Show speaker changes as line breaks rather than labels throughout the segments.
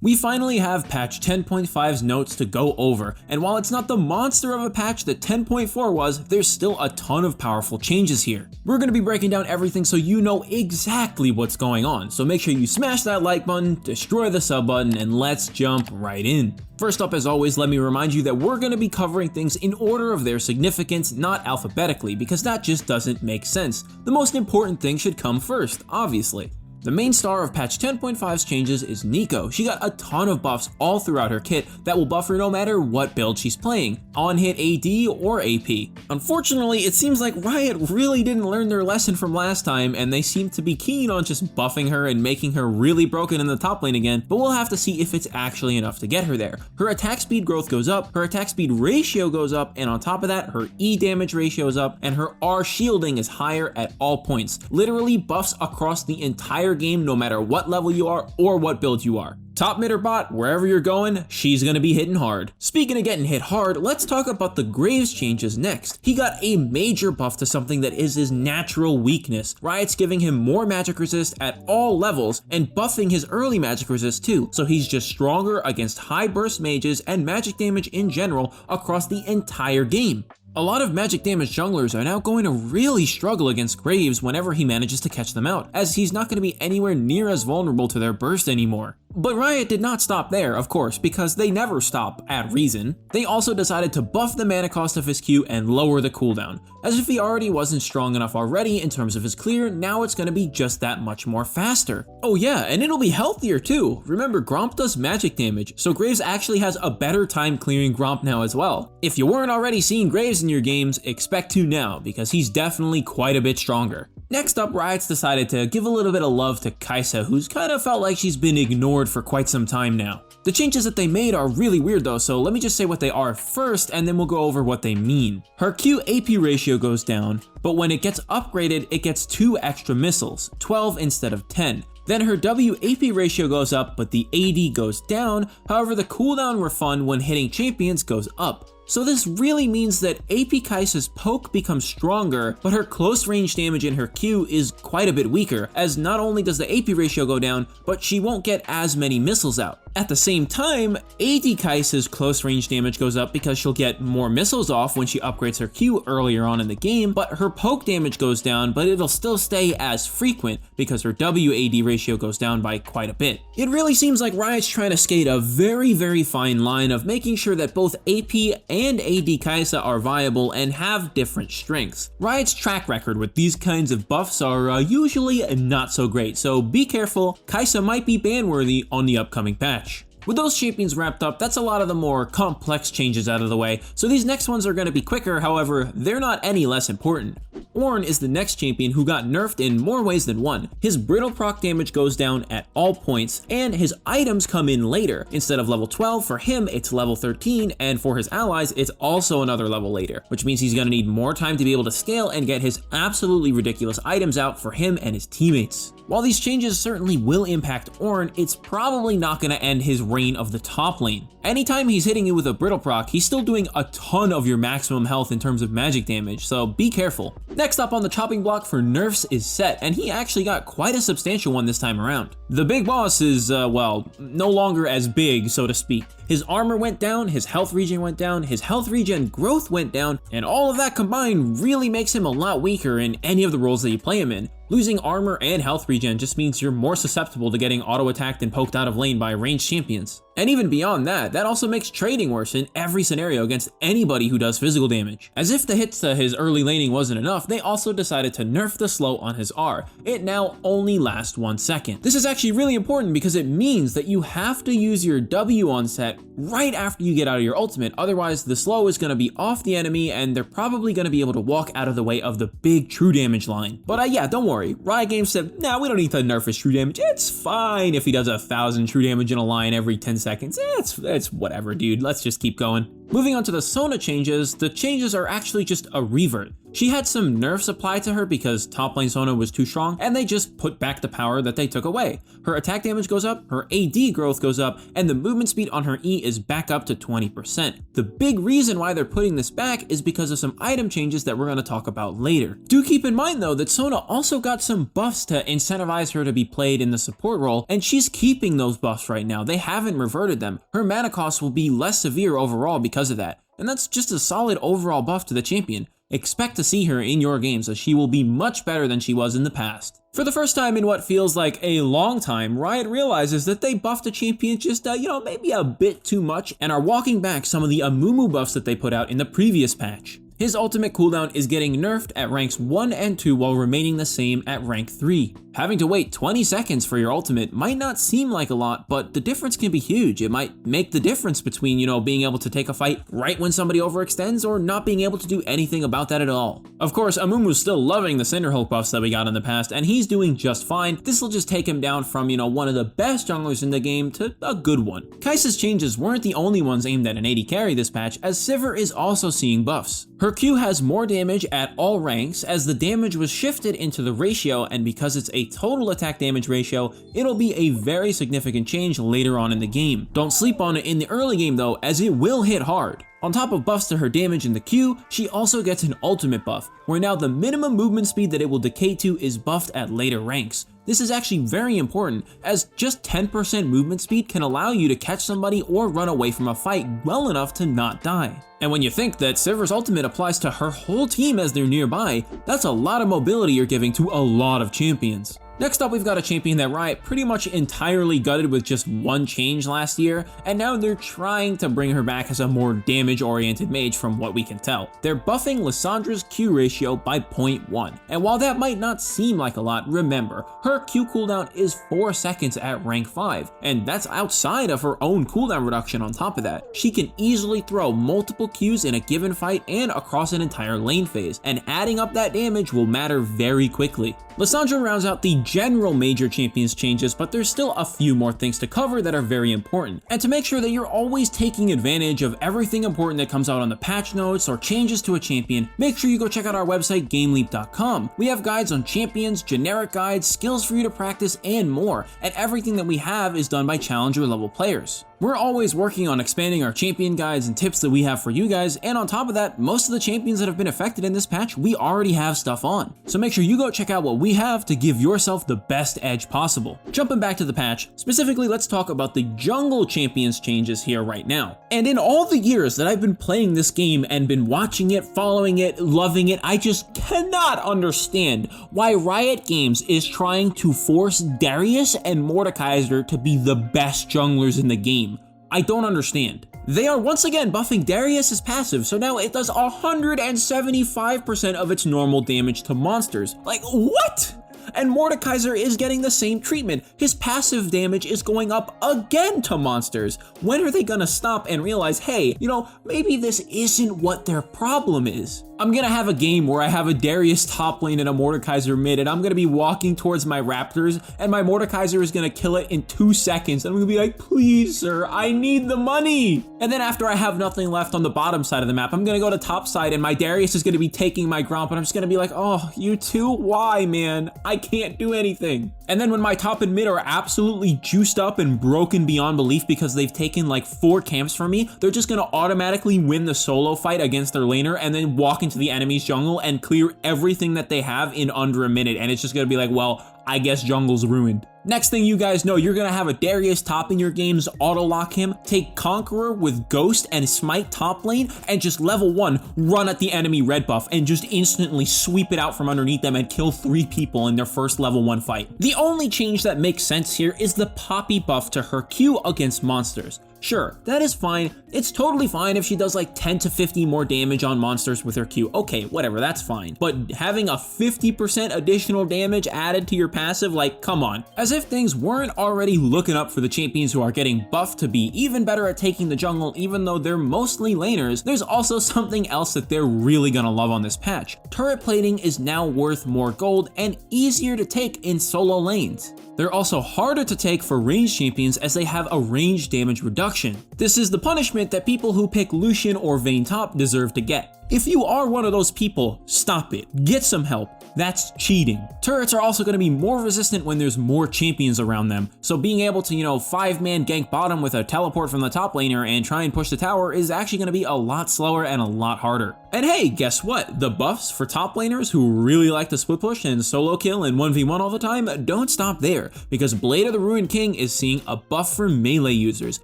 We finally have patch 10.5's notes to go over, and while it's not the monster of a patch that 10.4 was, there's still a ton of powerful changes here. We're going to be breaking down everything so you know exactly what's going on, so make sure you smash that like button, destroy the sub button, and let's jump right in. First up, as always, let me remind you that we're going to be covering things in order of their significance, not alphabetically, because that just doesn't make sense. The most important thing should come first, obviously. The main star of patch 10.5's changes is Nico. She got a ton of buffs all throughout her kit that will buff her no matter what build she's playing, on hit AD or AP. Unfortunately, it seems like Riot really didn't learn their lesson from last time, and they seem to be keen on just buffing her and making her really broken in the top lane again, but we'll have to see if it's actually enough to get her there. Her attack speed growth goes up, her attack speed ratio goes up, and on top of that, her E damage ratio is up, and her R shielding is higher at all points. Literally buffs across the entire game no matter what level you are or what build you are. Top mid or bot, wherever you're going, she's gonna be hitting hard. Speaking of getting hit hard, let's talk about the Graves changes next. He got a major buff to something that is his natural weakness. Riot's giving him more magic resist at all levels and buffing his early magic resist too, so he's just stronger against high burst mages and magic damage in general across the entire game. A lot of magic damage junglers are now going to really struggle against Graves whenever he manages to catch them out, as he's not going to be anywhere near as vulnerable to their burst anymore. But Riot did not stop there, of course, because they never stop at reason. They also decided to buff the mana cost of his Q and lower the cooldown. As if he already wasn't strong enough already in terms of his clear, now it's going to be just that much more faster. Oh yeah, and it'll be healthier too. Remember, Gromp does magic damage, so Graves actually has a better time clearing Gromp now as well. If you weren't already seeing Graves in your games, expect to now, because he's definitely quite a bit stronger. Next up, Riot's decided to give a little bit of love to Kai'Sa, who's kind of felt like she's been ignored for quite some time now. The changes that they made are really weird though, so let me just say what they are first and then we'll go over what they mean. Her Q AP ratio goes down, but when it gets upgraded, it gets 2 extra missiles, 12 instead of 10. Then her W AP ratio goes up, but the AD goes down. However, the cooldown refund when hitting champions goes up. So this really means that AP Kai'Sa's poke becomes stronger, but her close range damage in her Q is quite a bit weaker, as not only does the AP ratio go down, but she won't get as many missiles out. At the same time, AD Kai'Sa's close range damage goes up because she'll get more missiles off when she upgrades her Q earlier on in the game, but her poke damage goes down, but it'll still stay as frequent because her WAD ratio goes down by quite a bit. It really seems like Riot's trying to skate a very fine line of making sure that both AP and AD Kai'Sa are viable and have different strengths. Riot's track record with these kinds of buffs are usually not so great, so be careful, Kai'Sa might be ban-worthy on the upcoming patch. With those champions wrapped up, that's a lot of the more complex changes out of the way, so these next ones are going to be quicker, however, they're not any less important. Ornn is the next champion who got nerfed in more ways than one. His brittle proc damage goes down at all points, and his items come in later. Instead of level 12, for him it's level 13, and for his allies it's also another level later, which means he's going to need more time to be able to scale and get his absolutely ridiculous items out for him and his teammates. While these changes certainly will impact Ornn, it's probably not going to end his reign of the top lane. Anytime he's hitting you with a brittle proc, he's still doing a ton of your maximum health in terms of magic damage, so be careful. Next up on the chopping block for nerfs is Set, and he actually got quite a substantial one this time around. The big boss is, well, no longer as big, so to speak. His armor went down, his health regen went down, his health regen growth went down, and all of that combined really makes him a lot weaker in any of the roles that you play him in. Losing armor and health regen just means you're more susceptible to getting auto-attacked and poked out of lane by ranged champions. And even beyond that, that also makes trading worse in every scenario against anybody who does physical damage. As if the hits to his early laning wasn't enough, they also decided to nerf the slow on his R. It now only lasts 1 second. This is actually really important because it means that you have to use your W on Set right after you get out of your ultimate, otherwise the slow is going to be off the enemy and they're probably going to be able to walk out of the way of the big true damage line. But yeah, don't worry, Riot Games said, nah, we don't need to nerf his true damage, it's fine if he does 1,000 true damage in a line every 10 seconds, it's whatever dude, let's just keep going. Moving on to the SONA changes, the changes are actually just a revert. She had some nerfs applied to her because top lane SONA was too strong, and they just put back the power that they took away. Her attack damage goes up, her AD growth goes up, and the movement speed on her E is back up to 20%. The big reason why they're putting this back is because of some item changes that we're going to talk about later. Do keep in mind though that SONA also got some buffs to incentivize her to be played in the support role, and she's keeping those buffs right now. They haven't reverted them. Her mana cost will be less severe overall because of that, and that's just a solid overall buff to the champion. Expect to see her in your games as she will be much better than she was in the past. For the first time in what feels like a long time, Riot realizes that they buffed a champion just, maybe a bit too much, and are walking back some of the Amumu buffs that they put out in the previous patch. His ultimate cooldown is getting nerfed at ranks 1 and 2 while remaining the same at rank 3. Having to wait 20 seconds for your ultimate might not seem like a lot, but the difference can be huge. It might make the difference between, being able to take a fight right when somebody overextends or not being able to do anything about that at all. Of course, Amumu's still loving the Cinderhulk buffs that we got in the past, and he's doing just fine. This will just take him down from, one of the best junglers in the game to a good one. Kai'Sa's changes weren't the only ones aimed at an AD carry this patch, as Sivir is also seeing buffs. Her Q has more damage at all ranks as the damage was shifted into the ratio, and because it's a total attack damage ratio, it'll be a very significant change later on in the game. Don't sleep on it in the early game though, as it will hit hard. On top of buffs to her damage in the Q, she also gets an ultimate buff, where now the minimum movement speed that it will decay to is buffed at later ranks. This is actually very important, as just 10% movement speed can allow you to catch somebody or run away from a fight well enough to not die. And when you think that Sivir's ultimate applies to her whole team as they're nearby, that's a lot of mobility you're giving to a lot of champions. Next up, we've got a champion that Riot pretty much entirely gutted with just one change last year, and now they're trying to bring her back as a more damage-oriented mage from what we can tell. They're buffing Lyssandra's Q ratio by 0.1, and while that might not seem like a lot, remember, her Q cooldown is 4 seconds at rank 5, and that's outside of her own cooldown reduction on top of that. She can easily throw multiple Qs in a given fight and across an entire lane phase, and adding up that damage will matter very quickly. Lysandra rounds out the general major champions changes, but there's still a few more things to cover that are very important. And to make sure that you're always taking advantage of everything important that comes out on the patch notes or changes to a champion, make sure you go check out our website GameLeap.com. We have guides on champions, generic guides, skills for you to practice, and more, and everything that we have is done by challenger level players. We're always working on expanding our champion guides and tips that we have for you guys, and on top of that, most of the champions that have been affected in this patch, we already have stuff on. So make sure you go check out what we have to give yourself the best edge possible. Jumping back to the patch, specifically let's talk about the jungle champions changes here right now. And in all the years that I've been playing this game and been watching it, following it, loving it, I just cannot understand why Riot Games is trying to force Darius and Mordekaiser to be the best junglers in the game. I don't understand. They are once again buffing Darius's passive, so now it does 175% of its normal damage to monsters. Like, what? And Mordekaiser is getting the same treatment. His passive damage is going up again to monsters. When are they gonna stop and realize, hey, maybe this isn't what their problem is? I'm gonna have a game where I have a Darius top lane and a Mordekaiser mid, and I'm gonna be walking towards my Raptors, and my Mordekaiser is gonna kill it in 2 seconds. And I'm gonna be like, please, sir, I need the money. And then after I have nothing left on the bottom side of the map, I'm gonna go to top side, and my Darius is gonna be taking my Gromp, and I'm just gonna be like, oh, you two? Why, man? I can't do anything. And then when my top and mid are absolutely juiced up and broken beyond belief because they've taken like 4 camps from me, they're just gonna automatically win the solo fight against their laner and then walk into the enemy's jungle and clear everything that they have in under a minute, and it's just gonna be like, well, I guess jungle's ruined. Next thing you guys know, you're gonna have a Darius top in your games, auto-lock him, take Conqueror with Ghost and Smite top lane, and just level 1, run at the enemy red buff, and just instantly sweep it out from underneath them and kill 3 people in their first level 1 fight. The only change that makes sense here is the Poppy buff to her Q against monsters. Sure, that is fine. It's totally fine if she does like 10 to 50 more damage on monsters with her Q. Okay, whatever, that's fine. But having a 50% additional damage added to your passive, like, come on. As if things weren't already looking up for the champions who are getting buffed to be even better at taking the jungle, even though they're mostly laners, there's also something else that they're really gonna love on this patch. Turret plating is now worth more gold and easier to take in solo lanes. They're also harder to take for ranged champions as they have a range damage reduction. This is the punishment that people who pick Lucian or Vayne top deserve to get. If you are one of those people, stop it. Get some help. That's cheating. Turrets are also going to be more resistant when there's more champions around them, so being able to, 5-man gank bottom with a teleport from the top laner and try and push the tower is actually going to be a lot slower and a lot harder. And hey, guess what? The buffs for top laners who really like to split push and solo kill and 1v1 all the time don't stop there, because Blade of the Ruined King is seeing a buff for melee users.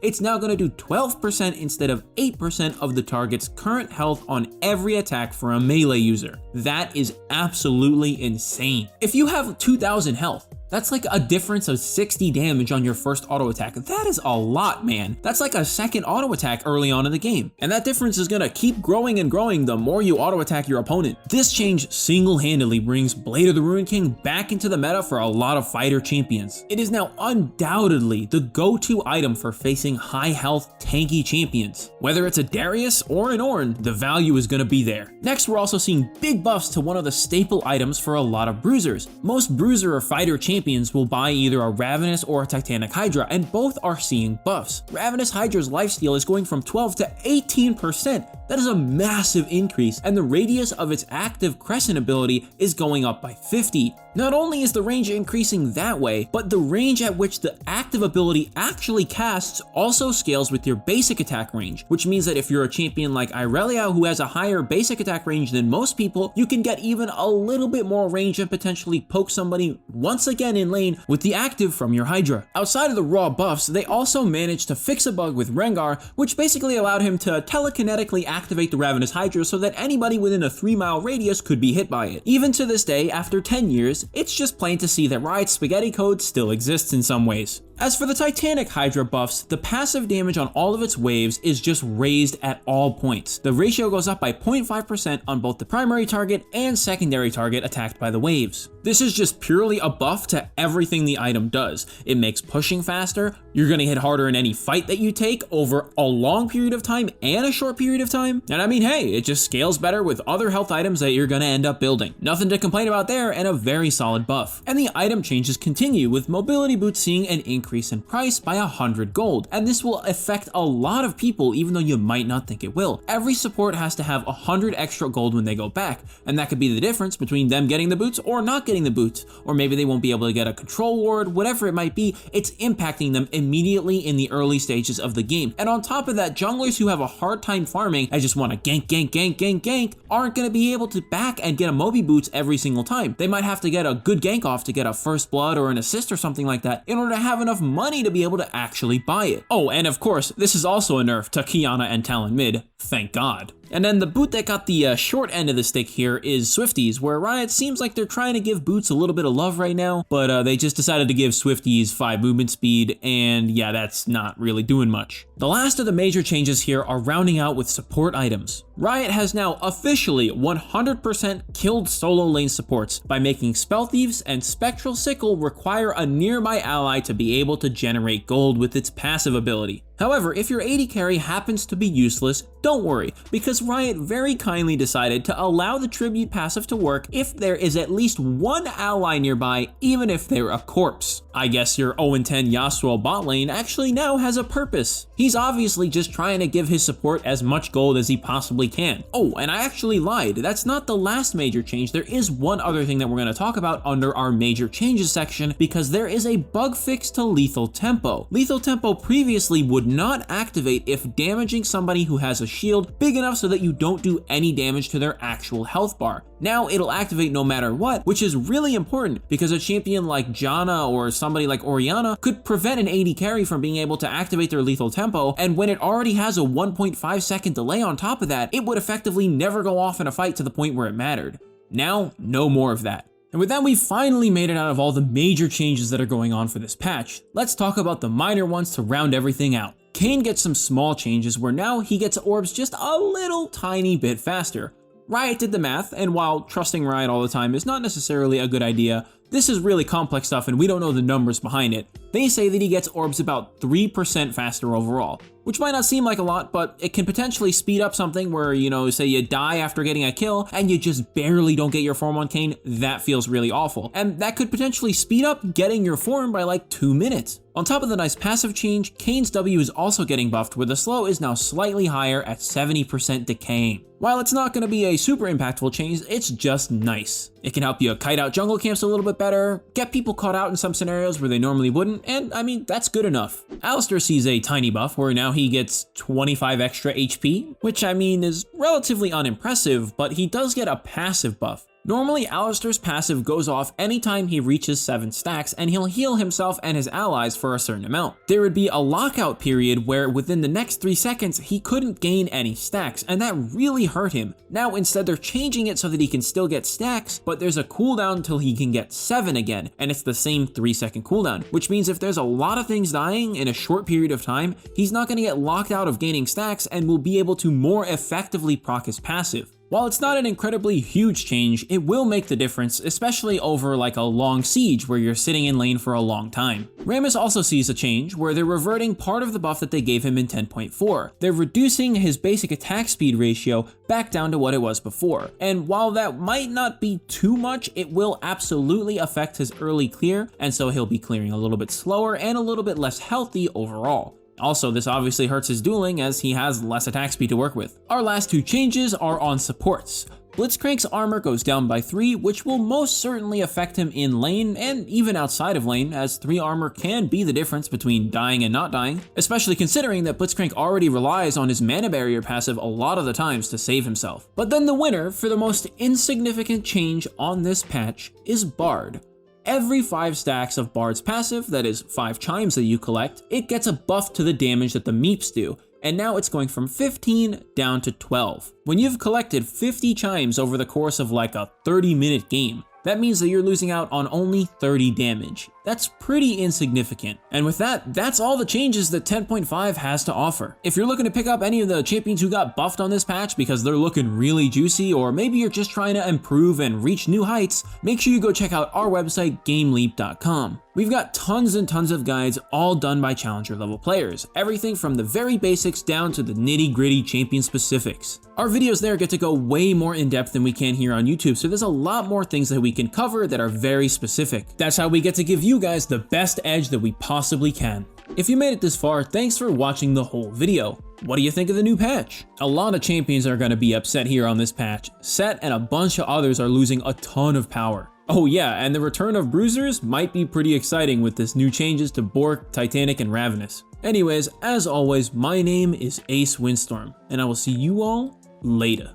It's now going to do 12% instead of 8% of the target's current health on every attack for a melee user. That is absolutely insane. If you have 2,000 health, that's like a difference of 60 damage on your first auto attack. That is a lot, man. That's like a second auto attack early on in the game. And that difference is gonna keep growing and growing the more you auto attack your opponent. This change single-handedly brings Blade of the Ruined King back into the meta for a lot of fighter champions. It is now undoubtedly the go-to item for facing high health, tanky champions. Whether it's a Darius or an Ornn, the value is gonna be there. Next, we're also seeing big buffs to one of the staple items for a lot of bruisers. Most bruiser or fighter champions will buy either a Ravenous or a Titanic Hydra, and both are seeing buffs. Ravenous Hydra's lifesteal is going from 12 to 18%. That is a massive increase, and the radius of its active Crescent ability is going up by 50. Not only is the range increasing that way, but the range at which the active ability actually casts also scales with your basic attack range, which means that if you're a champion like Irelia who has a higher basic attack range than most people, you can get even a little bit more range and potentially poke somebody once again in lane with the active from your Hydra. Outside of the raw buffs, they also managed to fix a bug with Rengar, which basically allowed him to telekinetically activate the Ravenous Hydra so that anybody within a 3-mile radius could be hit by it. Even to this day, after 10 years, it's just plain to see that Riot's spaghetti code still exists in some ways. As for the Titanic Hydra buffs, the passive damage on all of its waves is just raised at all points. The ratio goes up by 0.5% on both the primary target and secondary target attacked by the waves. This is just purely a buff to everything the item does. It makes pushing faster, you're gonna hit harder in any fight that you take over a long period of time and a short period of time. And I mean, hey, it just scales better with other health items that you're gonna end up building. Nothing to complain about there, and a very solid buff. And the item changes continue, with mobility boots seeing an increase in price by 100 gold, and this will affect a lot of people even though you might not think it will. Every support has to have 100 extra gold when they go back, and that could be the difference between them getting the boots or not getting the boots, or maybe they won't be able to get a control ward, whatever it might be. It's impacting them immediately in the early stages of the game. And on top of that, junglers who have a hard time farming and just want to gank aren't going to be able to back and get a Moby boots every single time. They might have to get a good gank off to get a first blood or an assist or something like that in order to have enough money to be able to actually buy it. Oh, and of course, this is also a nerf to Qiyana and Talon mid, thank God. And then the boot that got the short end of the stick here is Swifties, where Riot seems like they're trying to give boots a little bit of love right now, but they just decided to give Swifties 5 movement speed, and yeah, that's not really doing much. The last of the major changes here are rounding out with support items. Riot has now officially 100% killed solo lane supports by making Spell Thieves and Spectral Sickle require a nearby ally to be able to generate gold with its passive ability. However, if your AD carry happens to be useless, don't worry, because Riot very kindly decided to allow the tribute passive to work if there is at least one ally nearby, even if they're a corpse. I guess your 0-10 Yasuo bot lane actually now has a purpose. He's obviously just trying to give his support as much gold as he possibly can. Oh, and I actually lied. That's not the last major change. There is one other thing that we're going to talk about under our major changes section, because there is a bug fix to Lethal Tempo. Lethal Tempo previously would not activate if damaging somebody who has a shield big enough so that you don't do any damage to their actual health bar. Now it'll activate no matter what, which is really important because a champion like Janna or somebody like Orianna could prevent an AD carry from being able to activate their Lethal Tempo, and when it already has a 1.5 second delay on top of that, it would effectively never go off in a fight to the point where it mattered. Now, no more of that. And with that, we've finally made it out of all the major changes that are going on for this patch. Let's talk about the minor ones to round everything out. Kayn gets some small changes where now he gets orbs just a little tiny bit faster. Riot did the math, and while trusting Riot all the time is not necessarily a good idea, This is really complex stuff and we don't know the numbers behind it. They say that he gets orbs about 3% faster overall, which might not seem like a lot, but it can potentially speed up something where, say you die after getting a kill and you just barely don't get your form on Kayn. That feels really awful. And that could potentially speed up getting your form by like 2 minutes. On top of the nice passive change, Kayn's W is also getting buffed where the slow is now slightly higher at 70% decaying. While it's not going to be a super impactful change, it's just nice. It can help you kite out jungle camps a little bit better, get people caught out in some scenarios where they normally wouldn't, and I mean, that's good enough. Alistar sees a tiny buff where now he gets 25 extra HP, which I mean is relatively unimpressive, but he does get a passive buff. Normally, Alistar's passive goes off anytime he reaches 7 stacks and he'll heal himself and his allies for a certain amount. There would be a lockout period where within the next 3 seconds he couldn't gain any stacks, and that really hurt him. Now instead they're changing it so that he can still get stacks, but there's a cooldown until he can get 7 again, and it's the same 3-second cooldown, which means if there's a lot of things dying in a short period of time, he's not going to get locked out of gaining stacks and will be able to more effectively proc his passive. While it's not an incredibly huge change, it will make the difference, especially over like a long siege where you're sitting in lane for a long time. Rammus also sees a change where they're reverting part of the buff that they gave him in 10.4. They're reducing his basic attack speed ratio back down to what it was before. And while that might not be too much, it will absolutely affect his early clear, and so he'll be clearing a little bit slower and a little bit less healthy overall. Also, this obviously hurts his dueling as he has less attack speed to work with. Our last 2 changes are on supports. Blitzcrank's armor goes down by 3, which will most certainly affect him in lane and even outside of lane, as 3 armor can be the difference between dying and not dying, especially considering that Blitzcrank already relies on his mana barrier passive a lot of the times to save himself. But then the winner for the most insignificant change on this patch is Bard. Every 5 stacks of Bard's passive, that is 5 chimes that you collect, it gets a buff to the damage that the meeps do, and now it's going from 15 down to 12. When you've collected 50 chimes over the course of like a 30-minute game, that means that you're losing out on only 30 damage. That's pretty insignificant. And with that, that's all the changes that 10.5 has to offer. If you're looking to pick up any of the champions who got buffed on this patch because they're looking really juicy, or maybe you're just trying to improve and reach new heights, make sure you go check out our website, GameLeap.com. We've got tons and tons of guides all done by challenger level players, everything from the very basics down to the nitty gritty champion specifics. Our videos there get to go way more in depth than we can here on YouTube, so there's a lot more things that we can cover that are very specific. That's how we get to give you guys the best edge that we possibly can. If you made it this far, thanks for watching the whole video. What do you think of the new patch? A lot of champions are going to be upset here on this patch. Set and a bunch of others are losing a ton of power. Oh yeah, and the return of Bruisers might be pretty exciting with this new changes to Bork, Titanic, and Ravenous. Anyways, as always, my name is Ace Windstorm, and I will see you all later.